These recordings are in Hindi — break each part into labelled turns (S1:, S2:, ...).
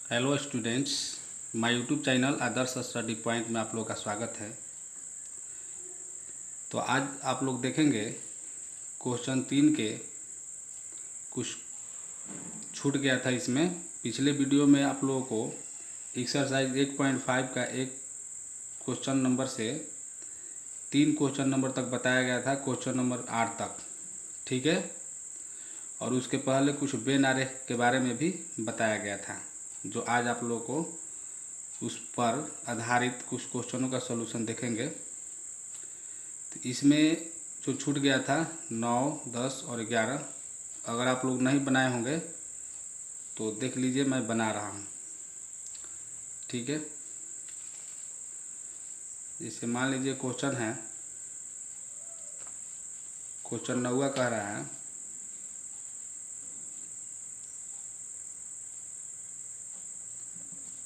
S1: Hello students, my YouTube channel Adarsh study point में आप लोगों का स्वागत है। तो आज आप लोग देखेंगे क्वेश्चन 3 के कुछ छूट गया था। इसमें पिछले वीडियो में आप लोगों को एक्सरसाइज 1.5 का एक क्वेश्चन नंबर से 3 क्वेश्चन नंबर तक बताया गया था, क्वेश्चन नंबर 8 तक। ठीक है। और उसके पहले कुछ वेन आरेख के बारे में भी बताया गया था, जो आज आप लोगों को उस पर आधारित कुछ क्वेश्चनों का सलूशन देखेंगे। तो इसमें जो छूट गया था 9, 10 और 11, अगर आप लोग नहीं बनाए होंगे तो देख लीजिए, मैं बना रहा हूँ। ठीक है। जैसे मान लीजिए क्वेश्चन है, क्वेश्चन 9 कह रहा है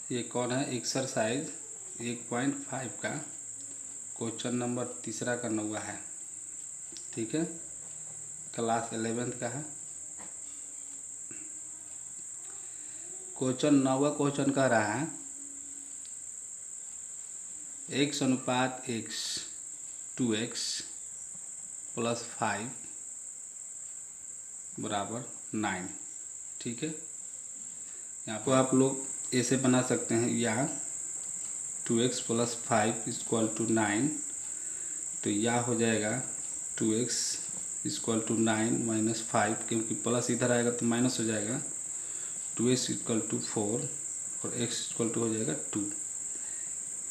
S1: ये कौन है, एक्सरसाइज 1.5 का क्वेश्चन नंबर तीसरा का 9 है। ठीक है, क्लास 11th का है। क्वेश्चन 9 क्वेश्चन कह रहा है x अनुपात x 2x + 5 बराबर 9। ठीक है। यहाँ पर आप लोग ऐसे बना सकते हैं, या 2x + 5 = 9। तो यह हो जाएगा 2x = 9 - 5, क्योंकि प्लस इधर आएगा तो माइनस हो जाएगा। 2x = 4 और x = हो जाएगा 2,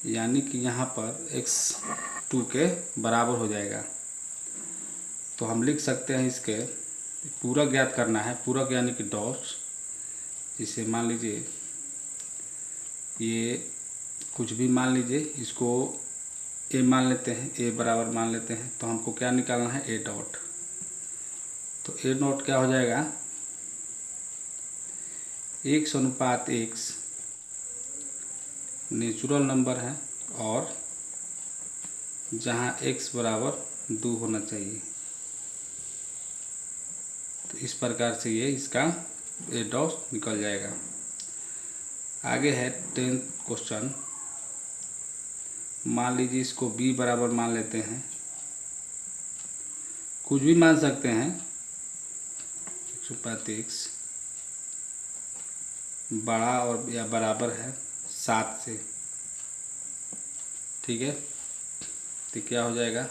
S1: यानी कि यहाँ पर x 2 के बराबर हो जाएगा। तो हम लिख सकते हैं, इसके पूरक ज्ञात करना है। पूरक यानी कि डॉट्स। जिसे मान लीजिए ये कुछ भी मान लीजिए, इसको a मान लेते हैं, a बराबर मान लेते हैं। तो हमको क्या निकालना है, a डॉट। तो a डॉट क्या हो जाएगा, x अनुपात x नेचुरल नंबर है और जहाँ x बराबर 2 होना चाहिए। तो इस प्रकार से ये इसका a डॉट निकल जाएगा। आगे है 10th क्वेश्चन। मान लीजिए इसको b बराबर मान लेते हैं, कुछ भी मान सकते हैं। 135 बड़ा और या बराबर है 7 से। ठीक है। तो क्या हो जाएगा,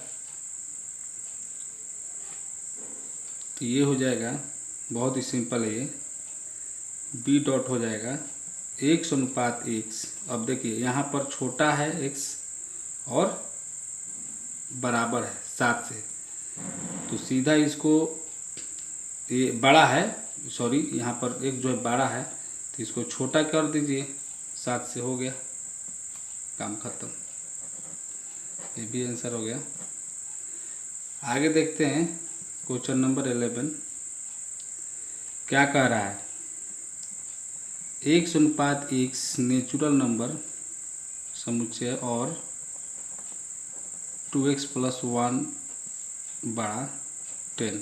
S1: तो ये हो जाएगा, बहुत ही सिंपल है ये। b डॉट हो जाएगा x अनुपात x। अब देखिए यहाँ पर छोटा है x और बराबर है 7 से, तो सीधा इसको, ये बड़ा है, सॉरी यहाँ पर एक जो है बड़ा है, तो इसको छोटा कर दीजिए। 7 से हो गया, काम खत्म। ये भी आंसर हो गया। आगे देखते हैं क्वेश्चन नंबर 11 क्या कह रहा है। x अनुपात x नेचुरल नंबर समुच्चय और 2x + 1 बड़ा 10।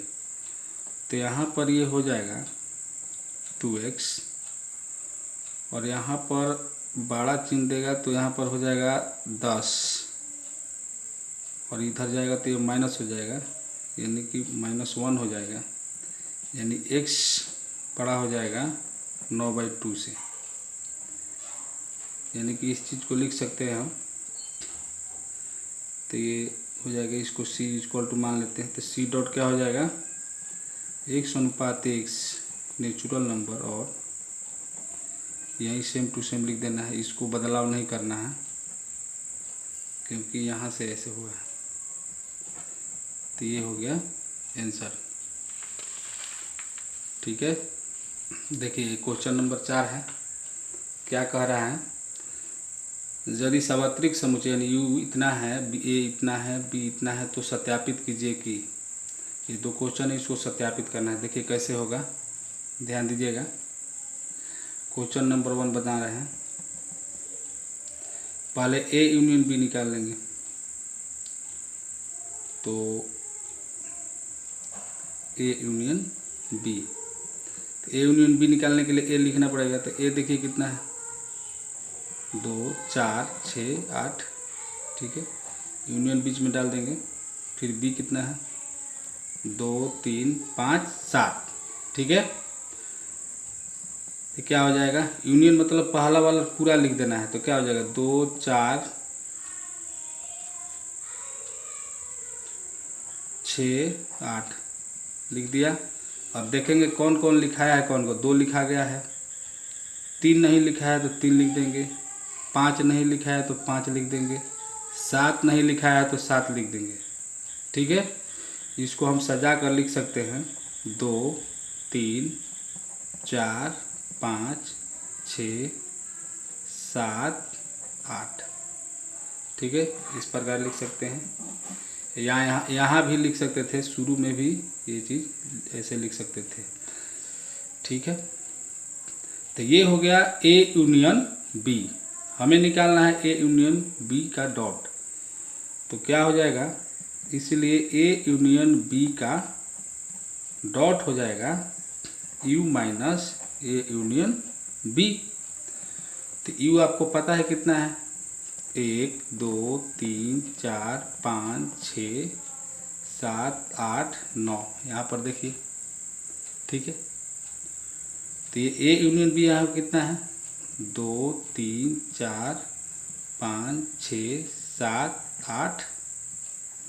S1: तो यहाँ पर ये हो जाएगा 2x, और यहाँ पर बड़ा चिन्ह देगा तो यहाँ पर हो जाएगा 10, और इधर जाएगा तो ये माइनस हो जाएगा, यानी कि -1 हो जाएगा। यानी x बड़ा हो जाएगा 9/2 से। यानी कि इस चीज़ को लिख सकते हैं हम। तो ये हो जाएगा, इसको c = मान लेते हैं। तो c डॉट क्या हो जाएगा, x अनुपात x नेचुरल नंबर, और यही सेम टू सेम लिख देना है, इसको बदलाव नहीं करना है क्योंकि यहाँ से ऐसे हुआ है। तो ये हो गया आंसर। ठीक है। देखिए क्वेश्चन नंबर 4 है, क्या कह रहा है। यदि सार्वत्रिक समुच्चय यानी u इतना है, a इतना है, b इतना है, तो सत्यापित कीजिए कि, ये 2 क्वेश्चन है, इसको सत्यापित करना है। देखिए कैसे होगा, ध्यान दीजिएगा। क्वेश्चन नंबर 1 बता रहे हैं, पहले a यूनियन b निकाल लेंगे। तो a यूनियन b, तो a यूनियन b निकालने के लिए a लिखना पड़ेगा। तो a देखिए कितना है, 2 4 6 8, ठीक है। यूनियन बीच में डाल देंगे। फिर बी कितना है 2 3 5 7, ठीक है। तो क्या हो जाएगा, यूनियन मतलब पहला वाला पूरा लिख देना है, तो क्या हो जाएगा 2 4 6 8 लिख दिया। अब देखेंगे कौन कौन लिखाया है, कौन को 2 लिखा गया है, 3 नहीं लिखा है तो 3 लिख देंगे, 5 नहीं लिखा है तो 5 लिख देंगे, 7 नहीं लिखा है तो 7 लिख देंगे, ठीक है। इसको हम सजा कर लिख सकते हैं 2 3 4 5 6 7 8, ठीक है। इस प्रकार लिख सकते हैं। यहाँ भी लिख सकते थे, शुरू में भी ये चीज़ ऐसे लिख सकते थे, ठीक है। तो ये हो गया ए यूनियन बी। हमें निकालना है ए यूनियन बी का डॉट, तो क्या हो जाएगा, इसलिए ए यूनियन बी का डॉट हो जाएगा U minus A union B. तो यू आपको पता है कितना है, 1 2 3 4 5 6 7 8 9, यहाँ पर देखिए, ठीक है। तो ये ए यूनियन बी यहाँ कितना है 2 3 4 5 6 7 8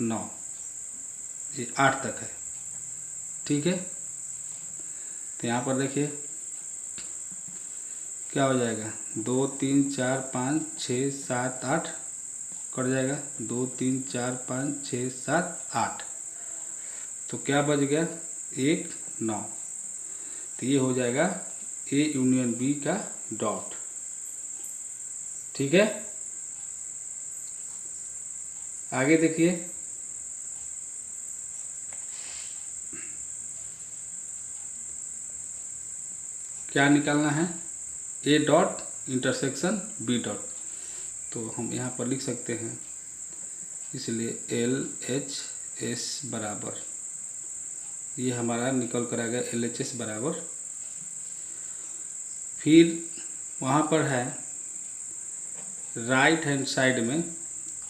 S1: 9, ये 8 तक है, ठीक है। तो यहाँ पर देखिए क्या हो जाएगा 2 3 4 5 6 7 8 कट जाएगा, 2 3 4 5 6 7 8, तो क्या बच गया 1 9। तो ये हो जाएगा ए यूनियन बी का डॉट, ठीक है। आगे देखिए, क्या निकालना है, A dot intersection B dot. तो हम यहाँ पर लिख सकते हैं, इसलिए एल एच एस बराबर, ये हमारा निकल कर आ गया एल एच एस बराबर, फिर वहाँ पर है राइट हैंड साइड में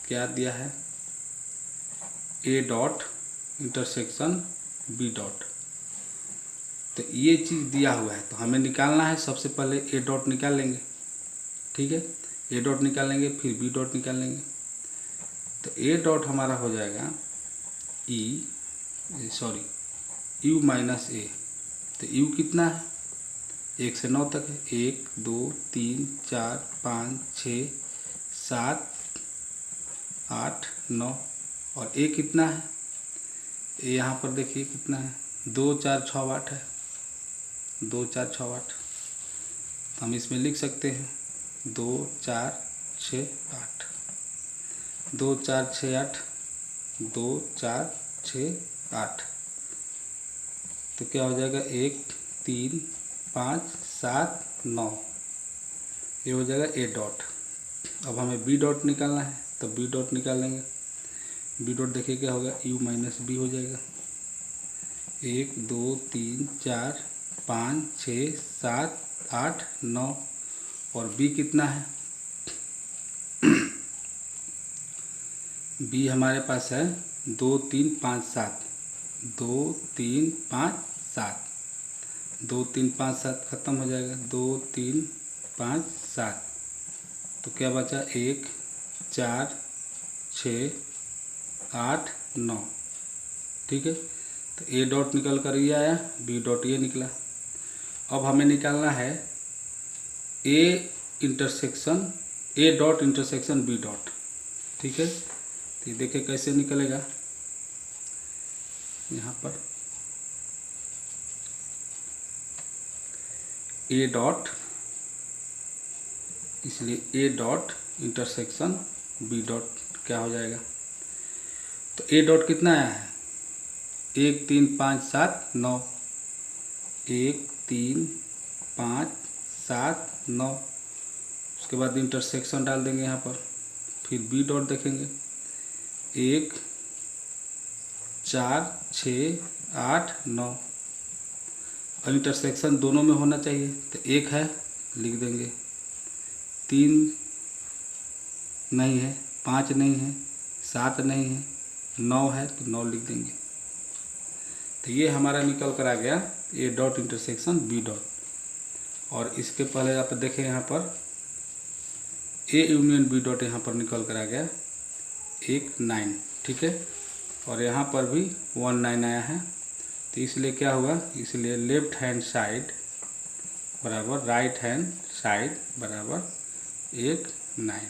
S1: क्या दिया है, A dot intersection B dot. तो ये चीज़ दिया हुआ है, तो हमें निकालना है, सबसे पहले ए डॉट निकाल लेंगे, ठीक है। ए डॉट निकालेंगे, फिर बी डॉट निकालेंगे। तो ए डॉट हमारा हो जाएगा यू माइनस ए। तो यू कितना है 1 से 9 तक है, 1 2 3 4 5 6 7 8 9, और ए कितना है, ए यहाँ पर देखिए कितना है 2 4 6 8 है, 2 4 6 8। तो हम इसमें लिख सकते हैं 2 4 6 8, 2 4 6 8, 2 4 6 8। तो क्या हो जाएगा 1 3 5 7 9, ये हो जाएगा ए डॉट। अब हमें बी डॉट निकालना है, तो बी डॉट निकालेंगे। बी डॉट देखिए क्या होगा, यू माइनस बी हो जाएगा, 1 2 3 4 5 6 7 8 9, और बी कितना है बी हमारे पास है 2 3 5 7, 2 3 5 7, 2 3 5 7 खत्म हो जाएगा, 2 3 5 7। तो क्या बचा 1 4 6 8 9, ठीक है। तो ए डॉट निकल कर ये आया, बी डॉट ये निकला। अब हमें निकालना है A dot intersection B dot, ठीक है। तो देखिए कैसे निकलेगा, यहाँ पर ए डॉट, इसलिए A dot intersection B dot क्या हो जाएगा। तो ए डॉट कितना आया है 1 3 5 7 9, 1 3 5 7 9, उसके बाद इंटरसेक्शन डाल देंगे यहाँ पर, फिर बी डॉट देखेंगे 1 4 6 8 9, और इंटरसेक्शन दोनों में होना चाहिए, तो 1 है लिख देंगे, 3 नहीं है, 5 नहीं है, 7 नहीं है, 9 है तो 9 लिख देंगे। तो ये हमारा निकल कर आ गया A dot intersection B dot. और इसके पहले आप देखें यहाँ पर ए यूनियन बी डॉट यहाँ पर निकल कर आ गया 9, ठीक है। और यहाँ पर भी 19 आया है। तो इसलिए क्या हुआ, इसलिए लेफ्ट हैंड साइड बराबर राइट हैंड साइड बराबर 9,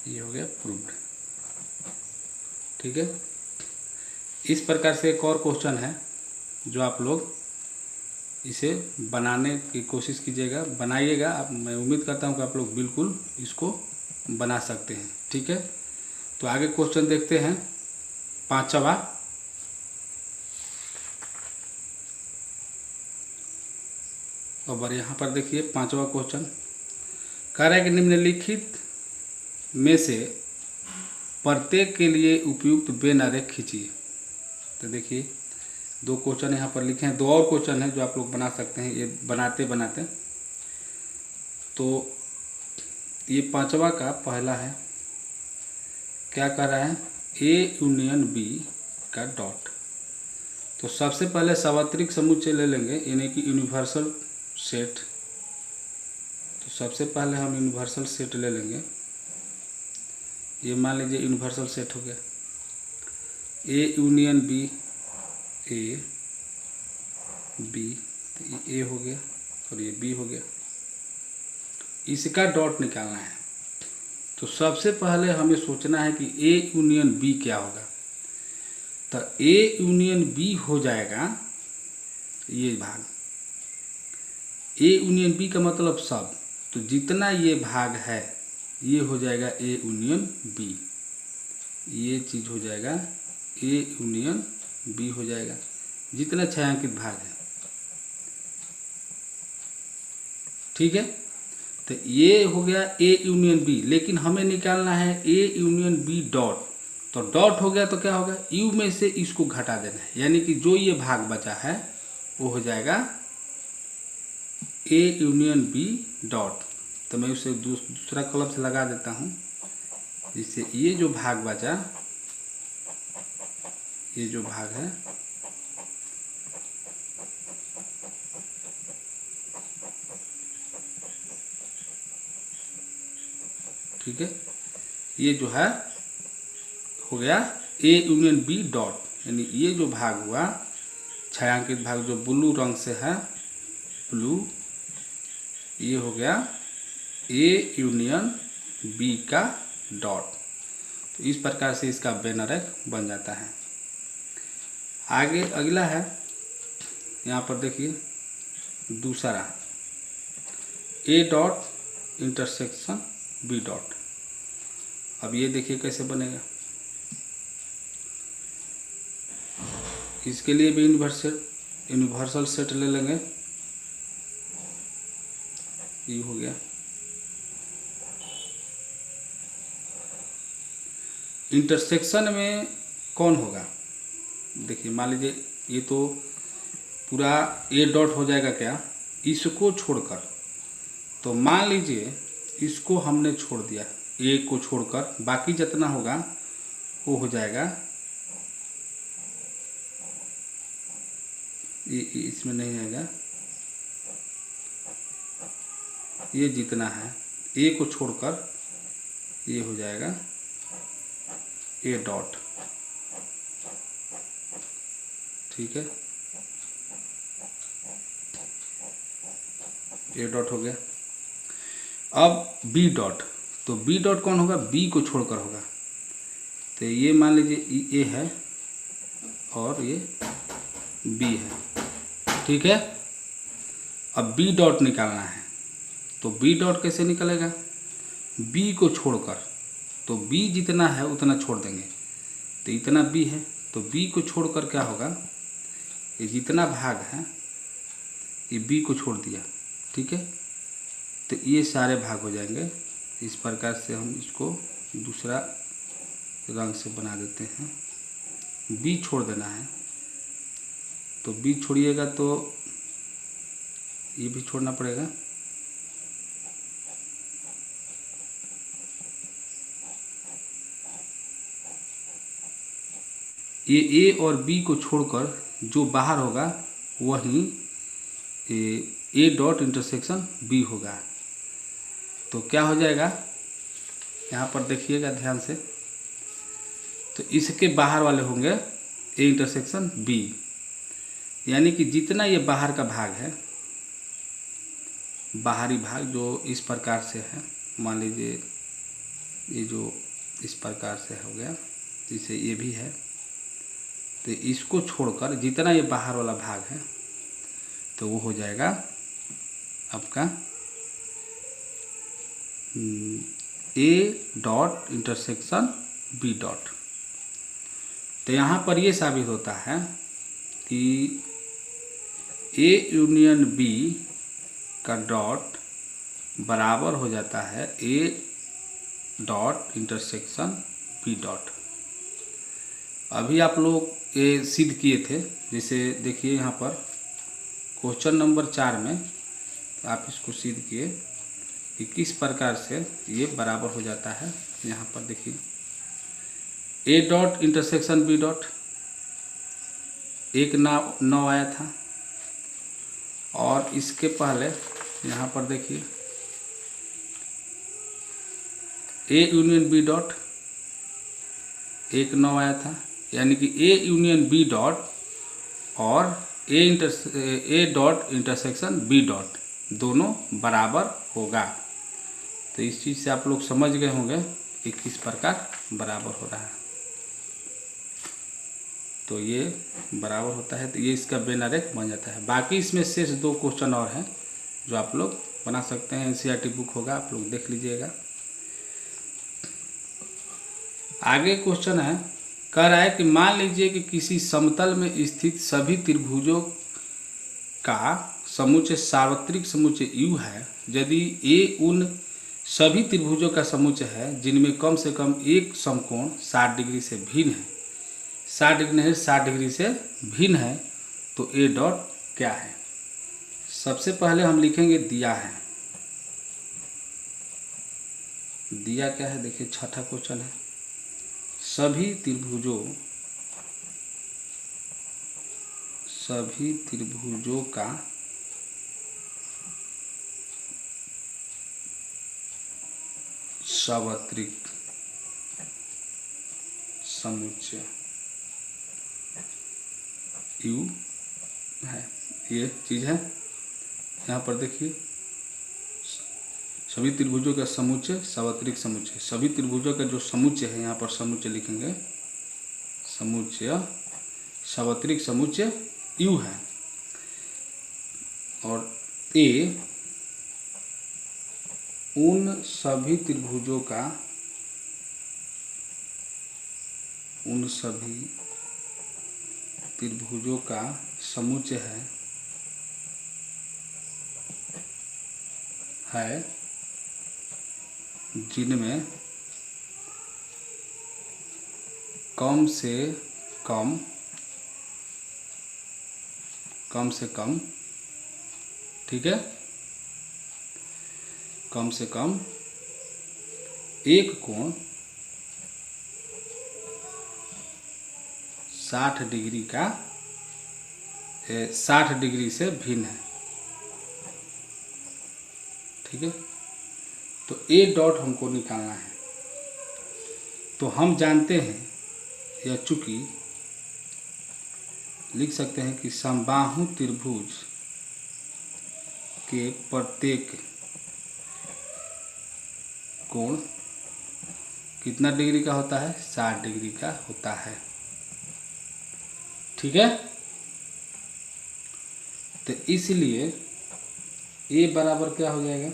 S1: ये हो गया प्रूव्ड, ठीक है। इस प्रकार से एक और क्वेश्चन है जो आप लोग इसे बनाने की कोशिश कीजिएगा, बनाइएगा। आप, मैं उम्मीद करता हूँ कि आप लोग बिल्कुल इसको बना सकते हैं, ठीक है। तो आगे क्वेश्चन देखते हैं 5वां। और यहाँ पर देखिए 5वां क्वेश्चन कह रहा है कि निम्नलिखित में से प्रत्येक के लिए उपयुक्त वेन आरेख खींचिए। तो देखिए 2 क्वेश्चन यहाँ पर लिखे हैं, 2 और क्वेश्चन हैं जो आप लोग बना सकते हैं ये बनाते बनाते। तो ये 5वां का पहला है, क्या कर रहा है, ए यूनियन बी का डॉट। तो सबसे पहले सार्वत्रिक समुच्चय ले लेंगे, यानी कि यूनिवर्सल सेट। तो सबसे पहले हम यूनिवर्सल सेट ले लेंगे। ये मान लीजिए यूनिवर्सल सेट हो गया, A union B A B, तो ये ए हो गया और ये बी हो गया। इसका डॉट निकालना है। तो सबसे पहले हमें सोचना है कि ए यूनियन बी क्या होगा। तो ए यूनियन बी हो जाएगा ये भाग, ए यूनियन बी का मतलब सब। तो जितना ये भाग है ये हो जाएगा ए यूनियन बी, ये चीज़ हो जाएगा ए यूनियन बी हो जाएगा, जितना छायांकित भाग है, ठीक है। तो ये हो गया ए यूनियन बी, लेकिन हमें निकालना है ए यूनियन बी डॉट। तो डॉट हो गया तो क्या होगा, यू में से इसको घटा देना है, यानी कि जो ये भाग बचा है वो हो जाएगा ए यूनियन बी डॉट। तो मैं उसे दूसरा कलम से लगा देता हूँ, जिससे ये जो भाग बचा, ये जो भाग है ठीक है, ये जो है हो गया ए यूनियन बी डॉट। यानी ये जो भाग हुआ छायांकित भाग जो ब्लू रंग से है, ब्लू, ये हो गया ए यूनियन बी का डॉट। तो इस प्रकार से इसका वेन आरेख बन जाता है। आगे अगला है, यहाँ पर देखिए दूसरा A dot intersection B dot. अब ये देखिए कैसे बनेगा। इसके लिए भी यूनिवर्सल सेट ले लेंगे, ये हो गया। इंटरसेक्शन में कौन होगा, देखिए मान लीजिए ये तो पूरा ए डॉट हो जाएगा क्या, इसको छोड़कर। तो मान लीजिए इसको हमने छोड़ दिया, ए को छोड़कर, बाकी जितना होगा वो हो जाएगा, ये इसमें नहीं आएगा, ये जितना है ए को छोड़कर ये हो जाएगा ए डॉट, ठीक है। ए डॉट हो गया। अब बी डॉट, तो बी डॉट कौन होगा, बी को छोड़कर होगा। तो ये मान लीजिए ए है और ये बी है, ठीक है। अब बी डॉट निकालना है। तो बी डॉट कैसे निकलेगा, बी को छोड़कर। तो बी जितना है उतना छोड़ देंगे। तो इतना बी है, तो बी को छोड़कर क्या होगा, ये जितना भाग है ये बी को छोड़ दिया, ठीक है। तो ये सारे भाग हो जाएंगे। इस प्रकार से हम इसको दूसरा रंग से बना देते हैं। बी छोड़ देना है, तो बी छोड़िएगा तो ये भी छोड़ना पड़ेगा। ये ए और बी को छोड़कर जो बाहर होगा वही ए डॉट इंटरसेक्शन बी होगा। तो क्या हो जाएगा, यहाँ पर देखिएगा ध्यान से, तो इसके बाहर वाले होंगे ए इंटरसेक्शन बी, यानी कि जितना ये बाहर का भाग है, बाहरी भाग जो इस प्रकार से है, मान लीजिए ये जो इस प्रकार से हो गया, जिसे ये भी है, तो इसको छोड़कर जितना ये बाहर वाला भाग है तो वो हो जाएगा आपका A dot intersection B dot. तो यहाँ पर ये साबित होता है कि ए यूनियन बी का डॉट बराबर हो जाता है A dot intersection B dot. अभी आप लोग ये सिद्ध किए थे, जैसे देखिए यहाँ पर क्वेश्चन नंबर 4 में आप इसको सिद्ध किए कि किस प्रकार से ये बराबर हो जाता है। यहाँ पर देखिए A dot intersection B dot एक 9 आया था, और इसके पहले यहाँ पर देखिए ए यूनियन बी डॉट एक 9 आया था, यानी कि ए यूनियन बी डॉट और A dot intersection B dot दोनों बराबर होगा। तो इस चीज़ से आप लोग समझ गए होंगे कि किस प्रकार बराबर हो रहा है। तो ये बराबर होता है, तो ये इसका बेन आरेख बन जाता है। बाकी इसमें शेष 2 क्वेश्चन और हैं जो आप लोग बना सकते हैं, एनसीईआरटी बुक होगा, आप लोग देख लीजिएगा। आगे क्वेश्चन है, कह रहा है कि मान लीजिए कि किसी समतल में स्थित सभी त्रिभुजों का समुच्चय सार्वत्रिक समुच्चय U है, यदि A उन सभी त्रिभुजों का समुच्चय है जिनमें कम से कम एक समकोण 60 डिग्री से भिन्न है, 60 डिग्री नहीं 60 डिग्री से भिन्न है, तो A डॉट क्या है। सबसे पहले हम लिखेंगे दिया है। दिया क्या है, देखिए छठा क्वेश्चन है, सभी त्रिभुजों का सार्वत्रिक समुच्चय U है, ये चीज़ है। यहाँ पर देखिए सभी त्रिभुजों का समुच्चय सार्वत्रिक समुच्चय, सभी त्रिभुजों का जो समुच्चय है, यहाँ पर समुच्चय लिखेंगे, समुच्चय सार्वत्रिक समुच्चय U है, और A उन सभी त्रिभुजों का समुच्चय है जिनमें कम से कम ठीक है, कम से कम एक कोण 60 डिग्री से भिन्न है, ठीक है। तो ए डॉट हमको निकालना है। तो हम जानते हैं, या चूंकि लिख सकते हैं कि समबाहु त्रिभुज के प्रत्येक कोण कितना डिग्री का होता है, 60 डिग्री का होता है, ठीक है। तो इसलिए ए बराबर क्या हो जाएगा,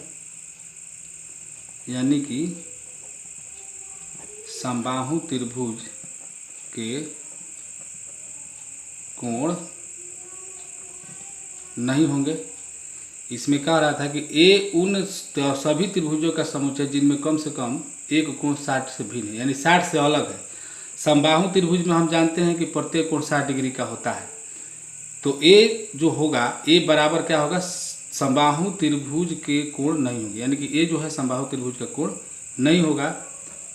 S1: यानी कि समबाहु त्रिभुज के कोण नहीं होंगे। इसमें कह रहा था कि ए उन सभी त्रिभुजों का समुच्चय जिनमें कम से कम एक कोण 60 से भिन्न है, यानी 60 से अलग है। समबाहु त्रिभुज में हम जानते हैं कि प्रत्येक कोण 60 डिग्री का होता है। तो ए जो होगा, ए बराबर क्या होगा, समबाहु त्रिभुज के कोण नहीं होंगे, यानी कि ए जो है समबाहु त्रिभुज का कोण नहीं होगा।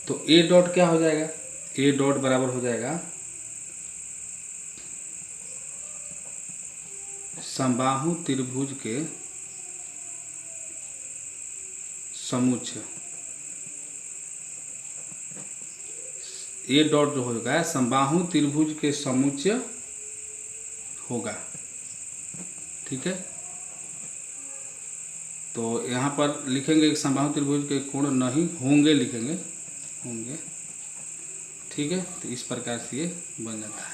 S1: तो ए डॉट क्या हो जाएगा, ए डॉट बराबर हो जाएगा समबाहु त्रिभुज के समुच्चय, ए डॉट जो होगा समबाहु त्रिभुज के समुच्चय होगा। ठीक है, तो यहाँ पर लिखेंगे कि समबाहु त्रिभुज के कोण नहीं होंगे, लिखेंगे होंगे। ठीक है, तो इस प्रकार से ये बन जाता है।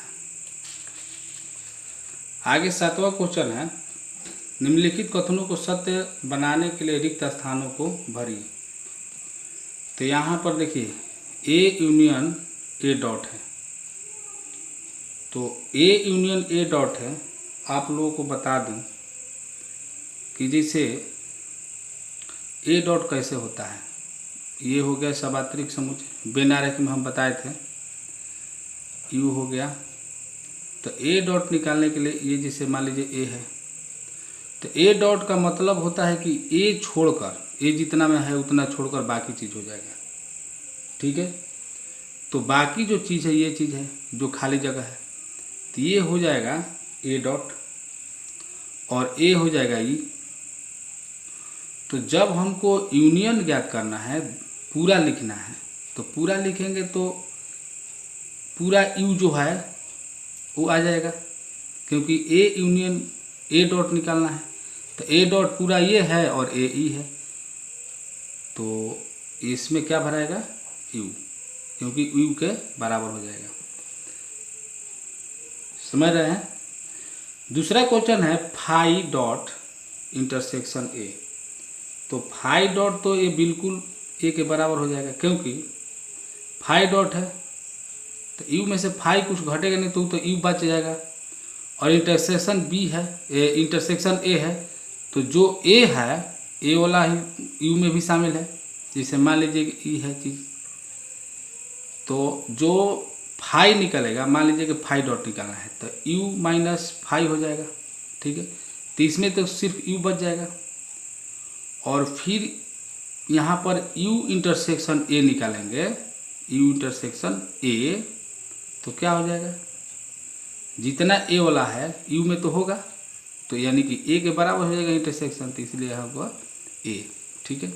S1: आगे 7वां क्वेश्चन है, निम्नलिखित कथनों को सत्य बनाने के लिए रिक्त स्थानों को भरिए। तो यहाँ पर देखिए ए यूनियन ए डॉट है, तो ए यूनियन ए डॉट है। आप लोगों को बता दूं कि जैसे ए डॉट कैसे होता है, ये हो गया सबात्रिक समुच्चय, बेनारेख में हम बताए थे, यू हो गया। तो ए डॉट निकालने के लिए ये जैसे मान लीजिए ए है, तो ए डॉट का मतलब होता है कि ए छोड़कर, ए जितना में है उतना छोड़कर बाकी चीज़ हो जाएगा। ठीक है, तो बाकी जो चीज़ है ये चीज़ है जो खाली जगह है, तो ये हो जाएगा ए डॉट और ए हो जाएगा ई। तो जब हमको यूनियन ज्ञात करना है, पूरा लिखना है, तो पूरा लिखेंगे तो पूरा यू जो है वो आ जाएगा, क्योंकि ए यूनियन ए डॉट निकालना है। तो ए डॉट पूरा ये है और ए ई है, तो इसमें क्या भराएगा यू, क्योंकि यू के बराबर हो जाएगा। समझ रहे हैं। दूसरा क्वेश्चन है फाई डॉट इंटरसेक्शन ए। तो फाई डॉट तो ये बिल्कुल ए के बराबर हो जाएगा, क्योंकि फाई डॉट है तो यू में से फाई कुछ घटेगा नहीं, तो यू बच जाएगा। और इंटरसेक्शन बी है, इंटरसेक्शन ए है, तो जो ए है ए वाला ही यू में भी शामिल है। जैसे मान लीजिए कि ई है चीज़, तो जो फाई निकलेगा, मान लीजिए कि फाई डॉट निकालना है, तो यू माइनस फाई हो जाएगा। ठीक है, तो इसमें तो सिर्फ यू बच जाएगा। और फिर यहाँ पर यू इंटरसेक्शन ए निकालेंगे, यू इंटरसेक्शन ए, तो क्या हो जाएगा, जितना ए वाला है यू में तो होगा, तो यानी कि ए के बराबर हो जाएगा इंटरसेक्शन, तो इसलिए होगा ए। ठीक है,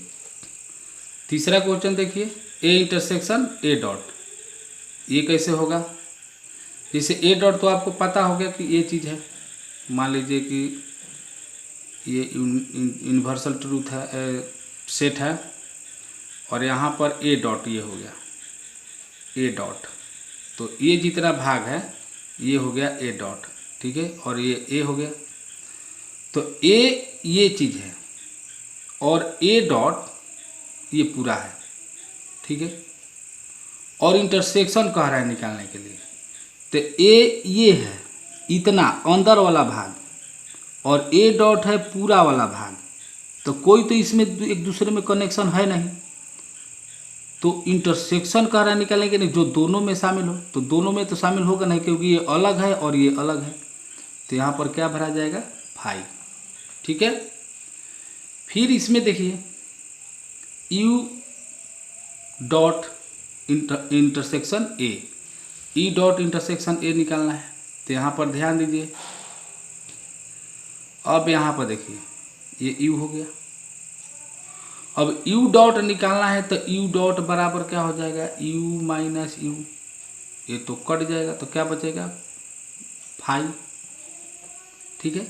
S1: तीसरा क्वेश्चन देखिए, ए इंटरसेक्शन ए डॉट, ये कैसे होगा। जैसे ए डॉट तो आपको पता हो गया कि ये चीज़ है, मान लीजिए कि ये यूनिवर्सल ट्रूथ है, सेट है, और यहाँ पर ए डॉट ये हो गया ए डॉट, तो ये जितना भाग है ये हो गया ए डॉट। ठीक है, और ये ए हो गया, तो ए ये चीज़ है और ए डॉट ये पूरा है। ठीक है, और इंटरसेक्शन कह रहा है निकालने के लिए, तो ए ये है इतना अंदर वाला भाग और ए डॉट है पूरा वाला भाग, तो कोई तो इसमें एक दूसरे में कनेक्शन है नहीं, तो इंटरसेक्शन कह रहा है निकालने के लिए जो दोनों में शामिल हो, तो दोनों में तो शामिल होगा नहीं, क्योंकि ये अलग है और ये अलग है, तो यहाँ पर क्या भरा जाएगा फाई। ठीक है, फिर इसमें देखिए U dot intersection A, E dot intersection A निकालना है, तो यहाँ पर ध्यान दीजिए। अब यहाँ पर देखिए ये यू हो गया, अब यू डॉट निकालना है, तो यू डॉट बराबर क्या हो जाएगा यू माइनस यू, ये तो कट जाएगा, तो क्या बचेगा फाई। ठीक है,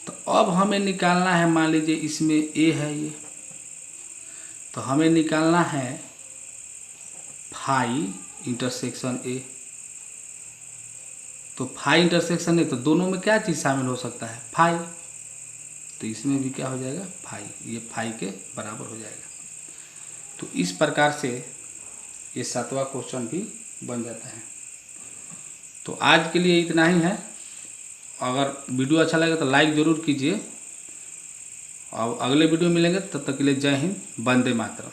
S1: तो अब हमें निकालना है, मान लीजिए इसमें ए है ये, तो हमें निकालना है फाई इंटरसेक्शन ए। तो फाई इंटरसेक्शन ए, तो दोनों में क्या चीज़ शामिल हो सकता है फाई, तो इसमें भी क्या हो जाएगा फाई, ये फाई के बराबर हो जाएगा। तो इस प्रकार से ये 7वां क्वेश्चन भी बन जाता है। तो आज के लिए इतना ही है। अगर वीडियो अच्छा लगे तो लाइक ज़रूर कीजिए, और अगले वीडियो मिलेंगे, तब तक के लिए जय हिंद, वंदे मातरम।